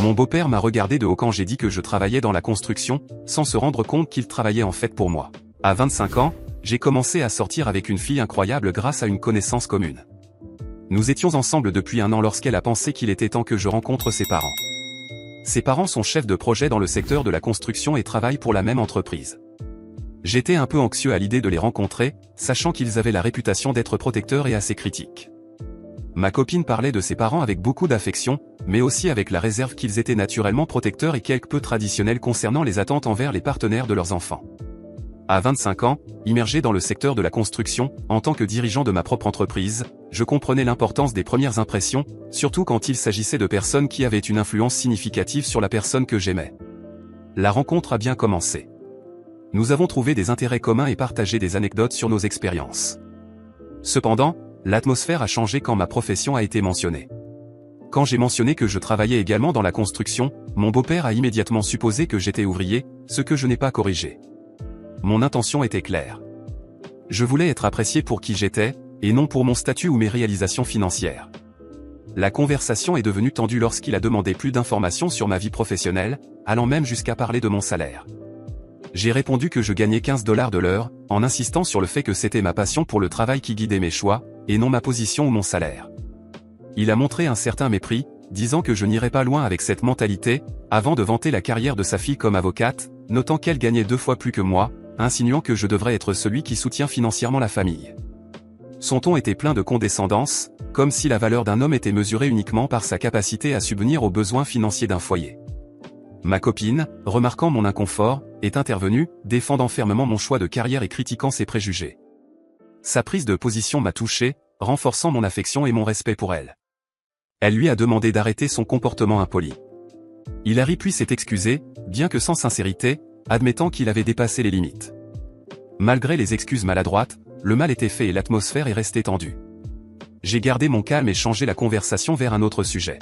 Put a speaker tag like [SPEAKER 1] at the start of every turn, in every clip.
[SPEAKER 1] Mon beau-père m'a regardé de haut quand j'ai dit que je travaillais dans la construction, sans se rendre compte qu'il travaillait en fait pour moi. À 25 ans, j'ai commencé à sortir avec une fille incroyable grâce à une connaissance commune. Nous étions ensemble depuis 1 an lorsqu'elle a pensé qu'il était temps que je rencontre ses parents. Ses parents sont chefs de projet dans le secteur de la construction et travaillent pour la même entreprise. J'étais un peu anxieux à l'idée de les rencontrer, sachant qu'ils avaient la réputation d'être protecteurs et assez critiques. Ma copine parlait de ses parents avec beaucoup d'affection, mais aussi avec la réserve qu'ils étaient naturellement protecteurs et quelque peu traditionnels concernant les attentes envers les partenaires de leurs enfants. À 25 ans, immergé dans le secteur de la construction, en tant que dirigeant de ma propre entreprise, je comprenais l'importance des premières impressions, surtout quand il s'agissait de personnes qui avaient une influence significative sur la personne que j'aimais. La rencontre a bien commencé. Nous avons trouvé des intérêts communs et partagé des anecdotes sur nos expériences. Cependant, l'atmosphère a changé quand ma profession a été mentionnée. Quand j'ai mentionné que je travaillais également dans la construction, mon beau-père a immédiatement supposé que j'étais ouvrier, ce que je n'ai pas corrigé. Mon intention était claire. Je voulais être apprécié pour qui j'étais, et non pour mon statut ou mes réalisations financières. La conversation est devenue tendue lorsqu'il a demandé plus d'informations sur ma vie professionnelle, allant même jusqu'à parler de mon salaire. J'ai répondu que je gagnais 15 $ de l'heure, en insistant sur le fait que c'était ma passion pour le travail qui guidait mes choix, et non ma position ou mon salaire. Il a montré un certain mépris, disant que je n'irais pas loin avec cette mentalité, avant de vanter la carrière de sa fille comme avocate, notant qu'elle gagnait 2 fois plus que moi, insinuant que je devrais être celui qui soutient financièrement la famille. Son ton était plein de condescendance, comme si la valeur d'un homme était mesurée uniquement par sa capacité à subvenir aux besoins financiers d'un foyer. Ma copine, remarquant mon inconfort, est intervenue, défendant fermement mon choix de carrière et critiquant ses préjugés. Sa prise de position m'a touché, renforçant mon affection et mon respect pour elle. Elle lui a demandé d'arrêter son comportement impoli. Il a ri puis s'est excusé, bien que sans sincérité, admettant qu'il avait dépassé les limites. Malgré les excuses maladroites, le mal était fait et l'atmosphère est restée tendue. J'ai gardé mon calme et changé la conversation vers un autre sujet.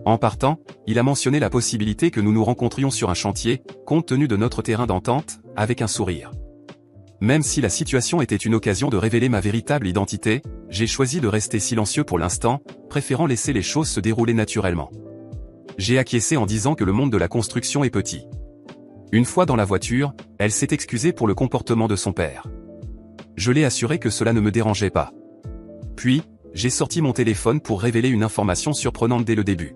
[SPEAKER 1] En partant, il a mentionné la possibilité que nous nous rencontrions sur un chantier, compte tenu de notre terrain d'entente, avec un sourire. Même si la situation était une occasion de révéler ma véritable identité, j'ai choisi de rester silencieux pour l'instant, préférant laisser les choses se dérouler naturellement. J'ai acquiescé en disant que le monde de la construction est petit. Une fois dans la voiture, elle s'est excusée pour le comportement de son père. Je l'ai assuré que cela ne me dérangeait pas. Puis, j'ai sorti mon téléphone pour révéler une information surprenante dès le début.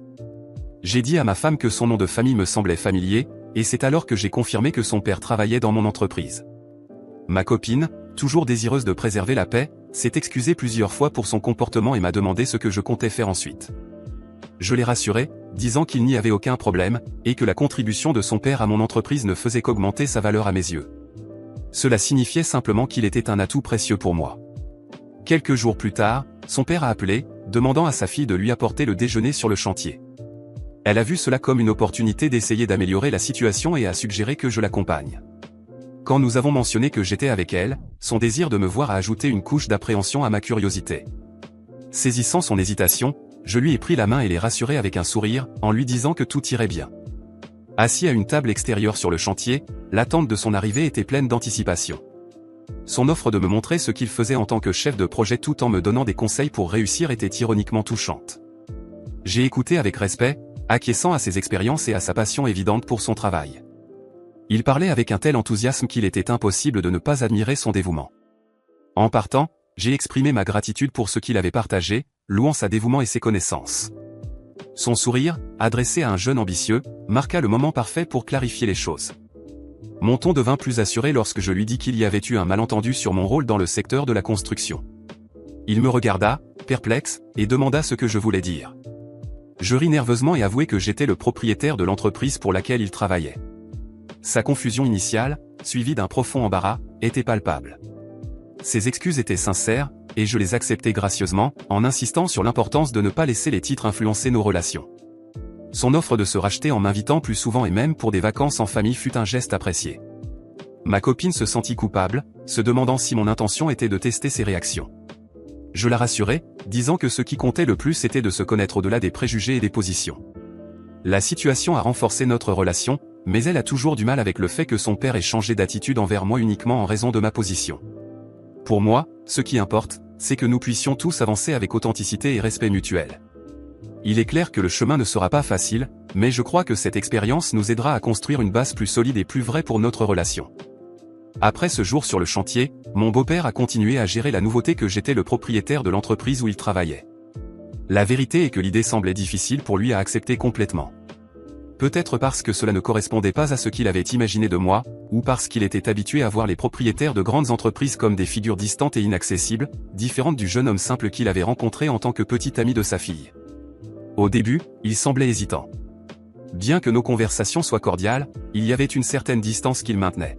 [SPEAKER 1] J'ai dit à ma femme que son nom de famille me semblait familier, et c'est alors que j'ai confirmé que son père travaillait dans mon entreprise. Ma copine, toujours désireuse de préserver la paix, s'est excusée plusieurs fois pour son comportement et m'a demandé ce que je comptais faire ensuite. Je l'ai rassuré, disant qu'il n'y avait aucun problème, et que la contribution de son père à mon entreprise ne faisait qu'augmenter sa valeur à mes yeux. Cela signifiait simplement qu'il était un atout précieux pour moi. Quelques jours plus tard, son père a appelé, demandant à sa fille de lui apporter le déjeuner sur le chantier. Elle a vu cela comme une opportunité d'essayer d'améliorer la situation et a suggéré que je l'accompagne. Quand nous avons mentionné que j'étais avec elle, son désir de me voir a ajouté une couche d'appréhension à ma curiosité. Saisissant son hésitation, je lui ai pris la main et l'ai rassuré avec un sourire, en lui disant que tout irait bien. Assis à une table extérieure sur le chantier, l'attente de son arrivée était pleine d'anticipation. Son offre de me montrer ce qu'il faisait en tant que chef de projet tout en me donnant des conseils pour réussir était ironiquement touchante. J'ai écouté avec respect, acquiesçant à ses expériences et à sa passion évidente pour son travail. Il parlait avec un tel enthousiasme qu'il était impossible de ne pas admirer son dévouement. En partant, j'ai exprimé ma gratitude pour ce qu'il avait partagé, louant sa dévouement et ses connaissances. Son sourire, adressé à un jeune ambitieux, marqua le moment parfait pour clarifier les choses. Mon ton devint plus assuré lorsque je lui dis qu'il y avait eu un malentendu sur mon rôle dans le secteur de la construction. Il me regarda, perplexe, et demanda ce que je voulais dire. Je ris nerveusement et avouai que j'étais le propriétaire de l'entreprise pour laquelle il travaillait. Sa confusion initiale, suivie d'un profond embarras, était palpable. Ses excuses étaient sincères, et je les acceptai gracieusement, en insistant sur l'importance de ne pas laisser les titres influencer nos relations. Son offre de se racheter en m'invitant plus souvent et même pour des vacances en famille fut un geste apprécié. Ma copine se sentit coupable, se demandant si mon intention était de tester ses réactions. Je la rassurai, disant que ce qui comptait le plus était de se connaître au-delà des préjugés et des positions. La situation a renforcé notre relation, mais elle a toujours du mal avec le fait que son père ait changé d'attitude envers moi uniquement en raison de ma position. Pour moi, ce qui importe, c'est que nous puissions tous avancer avec authenticité et respect mutuel. Il est clair que le chemin ne sera pas facile, mais je crois que cette expérience nous aidera à construire une base plus solide et plus vraie pour notre relation. Après ce jour sur le chantier, mon beau-père a continué à gérer la nouveauté que j'étais le propriétaire de l'entreprise où il travaillait. La vérité est que l'idée semblait difficile pour lui à accepter complètement. Peut-être parce que cela ne correspondait pas à ce qu'il avait imaginé de moi, ou parce qu'il était habitué à voir les propriétaires de grandes entreprises comme des figures distantes et inaccessibles, différentes du jeune homme simple qu'il avait rencontré en tant que petit ami de sa fille. Au début, il semblait hésitant. Bien que nos conversations soient cordiales, il y avait une certaine distance qu'il maintenait.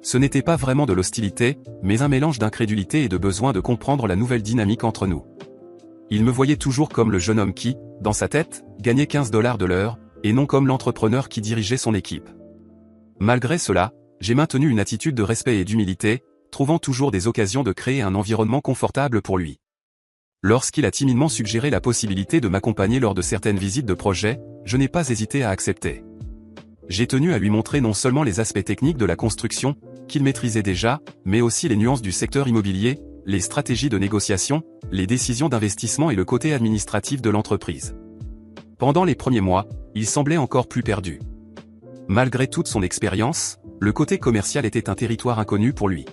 [SPEAKER 1] Ce n'était pas vraiment de l'hostilité, mais un mélange d'incrédulité et de besoin de comprendre la nouvelle dynamique entre nous. Il me voyait toujours comme le jeune homme qui, dans sa tête, gagnait 15 $ de l'heure, et non comme l'entrepreneur qui dirigeait son équipe. Malgré cela, j'ai maintenu une attitude de respect et d'humilité, trouvant toujours des occasions de créer un environnement confortable pour lui. Lorsqu'il a timidement suggéré la possibilité de m'accompagner lors de certaines visites de projet, je n'ai pas hésité à accepter. J'ai tenu à lui montrer non seulement les aspects techniques de la construction, qu'il maîtrisait déjà, mais aussi les nuances du secteur immobilier, les stratégies de négociation, les décisions d'investissement et le côté administratif de l'entreprise. Pendant les premiers mois, il semblait encore plus perdu. Malgré toute son expérience, le côté commercial était un territoire inconnu pour lui.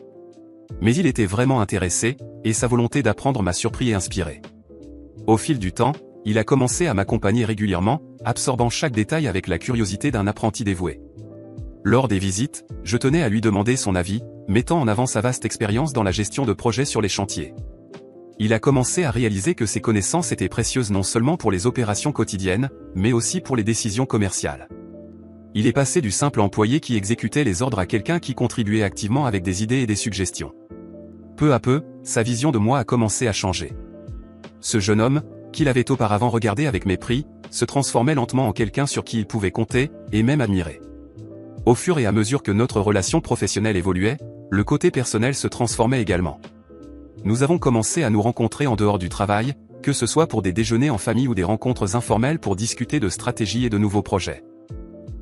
[SPEAKER 1] Mais il était vraiment intéressé, et sa volonté d'apprendre m'a surpris et inspiré. Au fil du temps, il a commencé à m'accompagner régulièrement, absorbant chaque détail avec la curiosité d'un apprenti dévoué. Lors des visites, je tenais à lui demander son avis, mettant en avant sa vaste expérience dans la gestion de projets sur les chantiers. Il a commencé à réaliser que ses connaissances étaient précieuses non seulement pour les opérations quotidiennes, mais aussi pour les décisions commerciales. Il est passé du simple employé qui exécutait les ordres à quelqu'un qui contribuait activement avec des idées et des suggestions. Peu à peu, sa vision de moi a commencé à changer. Ce jeune homme, qu'il avait auparavant regardé avec mépris, se transformait lentement en quelqu'un sur qui il pouvait compter, et même admirer. Au fur et à mesure que notre relation professionnelle évoluait, le côté personnel se transformait également. Nous avons commencé à nous rencontrer en dehors du travail, que ce soit pour des déjeuners en famille ou des rencontres informelles pour discuter de stratégies et de nouveaux projets.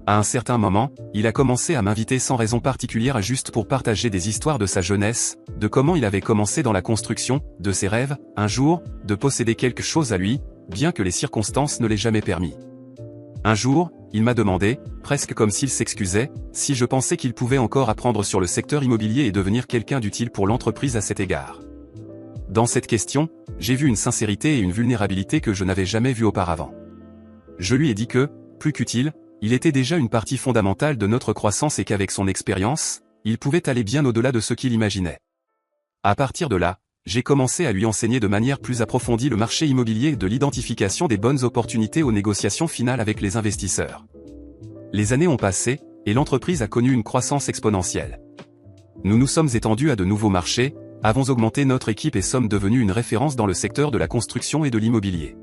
[SPEAKER 1] À un certain moment, il a commencé à m'inviter sans raison particulière juste pour partager des histoires de sa jeunesse, de comment il avait commencé dans la construction, de ses rêves, un jour, de posséder quelque chose à lui, bien que les circonstances ne l'aient jamais permis. Un jour, il m'a demandé, presque comme s'il s'excusait, si je pensais qu'il pouvait encore apprendre sur le secteur immobilier et devenir quelqu'un d'utile pour l'entreprise à cet égard. Dans cette question, j'ai vu une sincérité et une vulnérabilité que je n'avais jamais vues auparavant. Je lui ai dit que, plus qu'utile, il était déjà une partie fondamentale de notre croissance et qu'avec son expérience, il pouvait aller bien au-delà de ce qu'il imaginait. À partir de là, j'ai commencé à lui enseigner de manière plus approfondie le marché immobilier et de l'identification des bonnes opportunités aux négociations finales avec les investisseurs. Les années ont passé, et l'entreprise a connu une croissance exponentielle. Nous nous sommes étendus à de nouveaux marchés, avons augmenté notre équipe et sommes devenus une référence dans le secteur de la construction et de l'immobilier.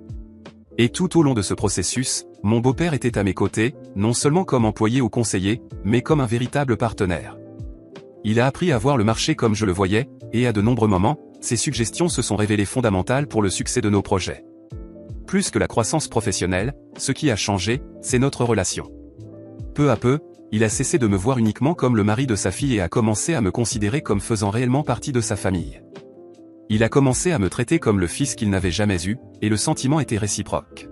[SPEAKER 1] Et tout au long de ce processus, mon beau-père était à mes côtés, non seulement comme employé ou conseiller, mais comme un véritable partenaire. Il a appris à voir le marché comme je le voyais, et à de nombreux moments, ses suggestions se sont révélées fondamentales pour le succès de nos projets. Plus que la croissance professionnelle, ce qui a changé, c'est notre relation. Peu à peu, il a cessé de me voir uniquement comme le mari de sa fille et a commencé à me considérer comme faisant réellement partie de sa famille. Il a commencé à me traiter comme le fils qu'il n'avait jamais eu, et le sentiment était réciproque.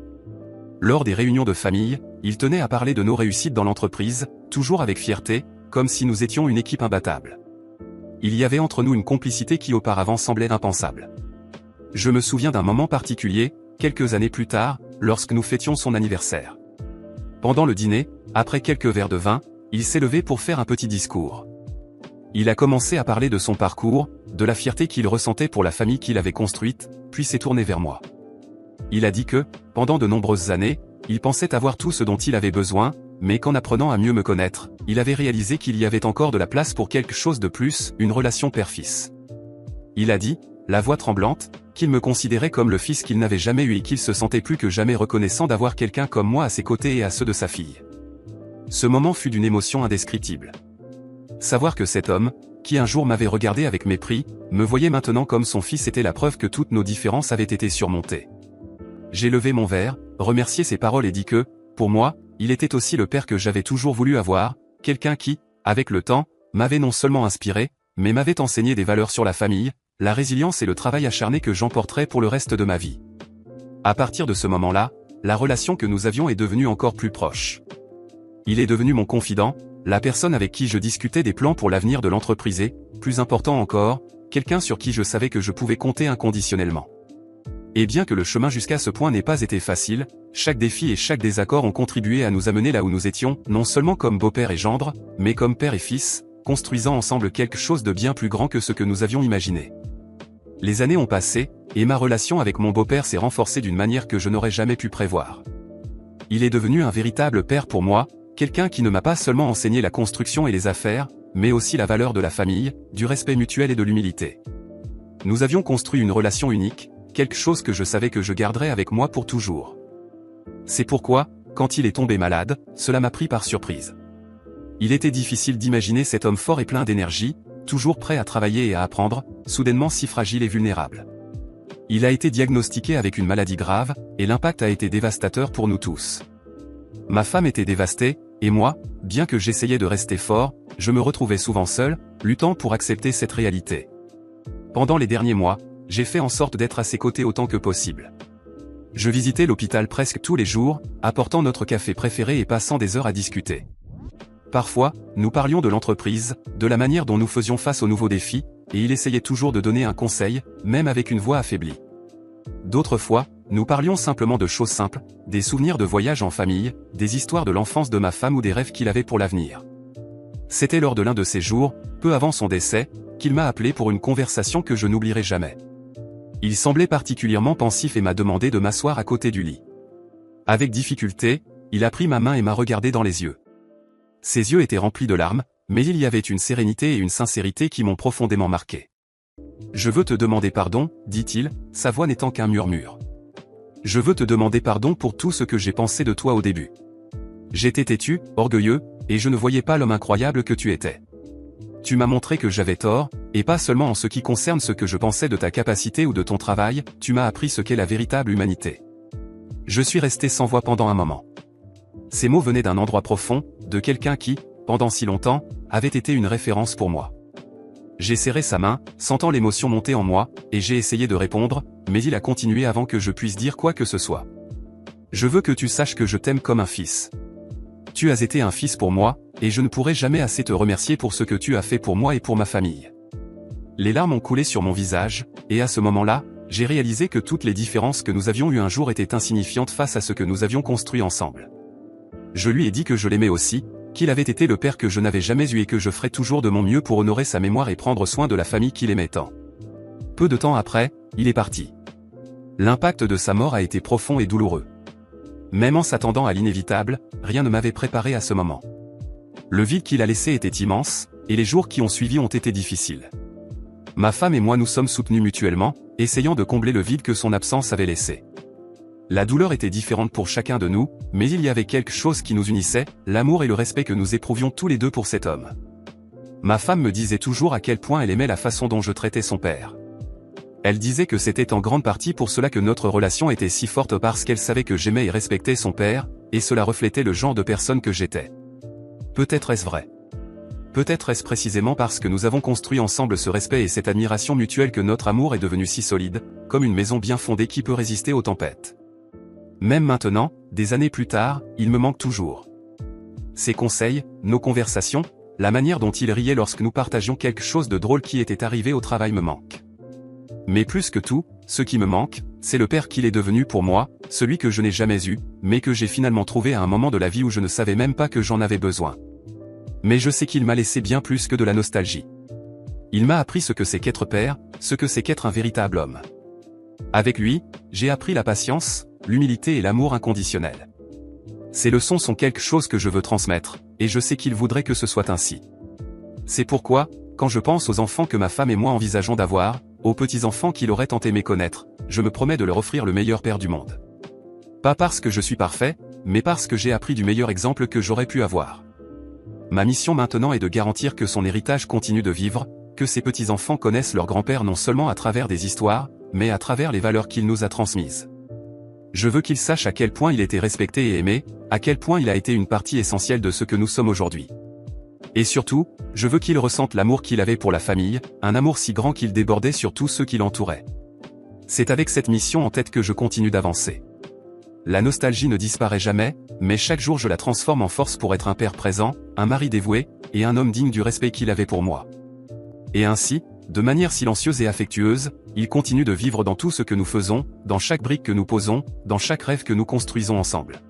[SPEAKER 1] Lors des réunions de famille, il tenait à parler de nos réussites dans l'entreprise, toujours avec fierté, comme si nous étions une équipe imbattable. Il y avait entre nous une complicité qui auparavant semblait impensable. Je me souviens d'un moment particulier, quelques années plus tard, lorsque nous fêtions son anniversaire. Pendant le dîner, après quelques verres de vin, il s'est levé pour faire un petit discours. Il a commencé à parler de son parcours, de la fierté qu'il ressentait pour la famille qu'il avait construite, puis s'est tourné vers moi. Il a dit que, pendant de nombreuses années, il pensait avoir tout ce dont il avait besoin, mais qu'en apprenant à mieux me connaître, il avait réalisé qu'il y avait encore de la place pour quelque chose de plus, une relation père-fils. Il a dit, la voix tremblante, qu'il me considérait comme le fils qu'il n'avait jamais eu et qu'il se sentait plus que jamais reconnaissant d'avoir quelqu'un comme moi à ses côtés et à ceux de sa fille. Ce moment fut d'une émotion indescriptible. Savoir que cet homme, qui un jour m'avait regardé avec mépris, me voyait maintenant comme son fils était la preuve que toutes nos différences avaient été surmontées. J'ai levé mon verre, remercié ses paroles et dit que, pour moi, il était aussi le père que j'avais toujours voulu avoir, quelqu'un qui, avec le temps, m'avait non seulement inspiré, mais m'avait enseigné des valeurs sur la famille, la résilience et le travail acharné que j'emporterais pour le reste de ma vie. À partir de ce moment-là, la relation que nous avions est devenue encore plus proche. Il est devenu mon confident, la personne avec qui je discutais des plans pour l'avenir de l'entreprise et, plus important encore, quelqu'un sur qui je savais que je pouvais compter inconditionnellement. Et bien que le chemin jusqu'à ce point n'ait pas été facile, chaque défi et chaque désaccord ont contribué à nous amener là où nous étions, non seulement comme beau-père et gendre, mais comme père et fils, construisant ensemble quelque chose de bien plus grand que ce que nous avions imaginé. Les années ont passé, et ma relation avec mon beau-père s'est renforcée d'une manière que je n'aurais jamais pu prévoir. Il est devenu un véritable père pour moi, quelqu'un qui ne m'a pas seulement enseigné la construction et les affaires, mais aussi la valeur de la famille, du respect mutuel et de l'humilité. Nous avions construit une relation unique, quelque chose que je savais que je garderais avec moi pour toujours. C'est pourquoi, quand il est tombé malade, cela m'a pris par surprise. Il était difficile d'imaginer cet homme fort et plein d'énergie, toujours prêt à travailler et à apprendre, soudainement si fragile et vulnérable. Il a été diagnostiqué avec une maladie grave, et l'impact a été dévastateur pour nous tous. Ma femme était dévastée, et moi, bien que j'essayais de rester fort, je me retrouvais souvent seul, luttant pour accepter cette réalité. Pendant les derniers mois, j'ai fait en sorte d'être à ses côtés autant que possible. Je visitais l'hôpital presque tous les jours, apportant notre café préféré et passant des heures à discuter. Parfois, nous parlions de l'entreprise, de la manière dont nous faisions face aux nouveaux défis, et il essayait toujours de donner un conseil, même avec une voix affaiblie. D'autres fois, nous parlions simplement de choses simples, des souvenirs de voyages en famille, des histoires de l'enfance de ma femme ou des rêves qu'il avait pour l'avenir. C'était lors de l'un de ces jours, peu avant son décès, qu'il m'a appelé pour une conversation que je n'oublierai jamais. Il semblait particulièrement pensif et m'a demandé de m'asseoir à côté du lit. Avec difficulté, il a pris ma main et m'a regardé dans les yeux. Ses yeux étaient remplis de larmes, mais il y avait une sérénité et une sincérité qui m'ont profondément marqué. « Je veux te demander pardon, dit-il, sa voix n'étant qu'un murmure. Je veux te demander pardon pour tout ce que j'ai pensé de toi au début. J'étais têtu, orgueilleux, et je ne voyais pas l'homme incroyable que tu étais. Tu m'as montré que j'avais tort, et pas seulement en ce qui concerne ce que je pensais de ta capacité ou de ton travail, tu m'as appris ce qu'est la véritable humanité. Je suis resté sans voix pendant un moment. » Ces mots venaient d'un endroit profond, de quelqu'un qui, pendant si longtemps, avait été une référence pour moi. J'ai serré sa main, sentant l'émotion monter en moi, et j'ai essayé de répondre, mais il a continué avant que je puisse dire quoi que ce soit. « Je veux que tu saches que je t'aime comme un fils. Tu as été un fils pour moi, et je ne pourrai jamais assez te remercier pour ce que tu as fait pour moi et pour ma famille. » Les larmes ont coulé sur mon visage, et à ce moment-là, j'ai réalisé que toutes les différences que nous avions eues un jour étaient insignifiantes face à ce que nous avions construit ensemble. Je lui ai dit que je l'aimais aussi, qu'il avait été le père que je n'avais jamais eu et que je ferais toujours de mon mieux pour honorer sa mémoire et prendre soin de la famille qu'il aimait tant. Peu de temps après, il est parti. L'impact de sa mort a été profond et douloureux. Même en s'attendant à l'inévitable, rien ne m'avait préparé à ce moment. Le vide qu'il a laissé était immense, et les jours qui ont suivi ont été difficiles. Ma femme et moi nous sommes soutenus mutuellement, essayant de combler le vide que son absence avait laissé. La douleur était différente pour chacun de nous, mais il y avait quelque chose qui nous unissait, l'amour et le respect que nous éprouvions tous les deux pour cet homme. Ma femme me disait toujours à quel point elle aimait la façon dont je traitais son père. Elle disait que c'était en grande partie pour cela que notre relation était si forte parce qu'elle savait que j'aimais et respectais son père, et cela reflétait le genre de personne que j'étais. Peut-être est-ce vrai. Peut-être est-ce précisément parce que nous avons construit ensemble ce respect et cette admiration mutuelle que notre amour est devenu si solide, comme une maison bien fondée qui peut résister aux tempêtes. Même maintenant, des années plus tard, il me manque toujours. Ses conseils, nos conversations, la manière dont il riait lorsque nous partagions quelque chose de drôle qui était arrivé au travail me manque. Mais plus que tout, ce qui me manque, c'est le père qu'il est devenu pour moi, celui que je n'ai jamais eu, mais que j'ai finalement trouvé à un moment de la vie où je ne savais même pas que j'en avais besoin. Mais je sais qu'il m'a laissé bien plus que de la nostalgie. Il m'a appris ce que c'est qu'être père, ce que c'est qu'être un véritable homme. Avec lui, j'ai appris la patience, l'humilité et l'amour inconditionnel. Ces leçons sont quelque chose que je veux transmettre, et je sais qu'il voudrait que ce soit ainsi. C'est pourquoi, quand je pense aux enfants que ma femme et moi envisageons d'avoir, aux petits-enfants qu'il aurait tant aimé connaître, je me promets de leur offrir le meilleur père du monde. Pas parce que je suis parfait, mais parce que j'ai appris du meilleur exemple que j'aurais pu avoir. Ma mission maintenant est de garantir que son héritage continue de vivre, que ses petits-enfants connaissent leur grand-père non seulement à travers des histoires, mais à travers les valeurs qu'il nous a transmises. Je veux qu'il sache à quel point il était respecté et aimé, à quel point il a été une partie essentielle de ce que nous sommes aujourd'hui. Et surtout, je veux qu'il ressente l'amour qu'il avait pour la famille, un amour si grand qu'il débordait sur tous ceux qui l'entouraient. C'est avec cette mission en tête que je continue d'avancer. La nostalgie ne disparaît jamais, mais chaque jour je la transforme en force pour être un père présent, un mari dévoué, et un homme digne du respect qu'il avait pour moi. Et ainsi, de manière silencieuse et affectueuse, il continue de vivre dans tout ce que nous faisons, dans chaque brique que nous posons, dans chaque rêve que nous construisons ensemble.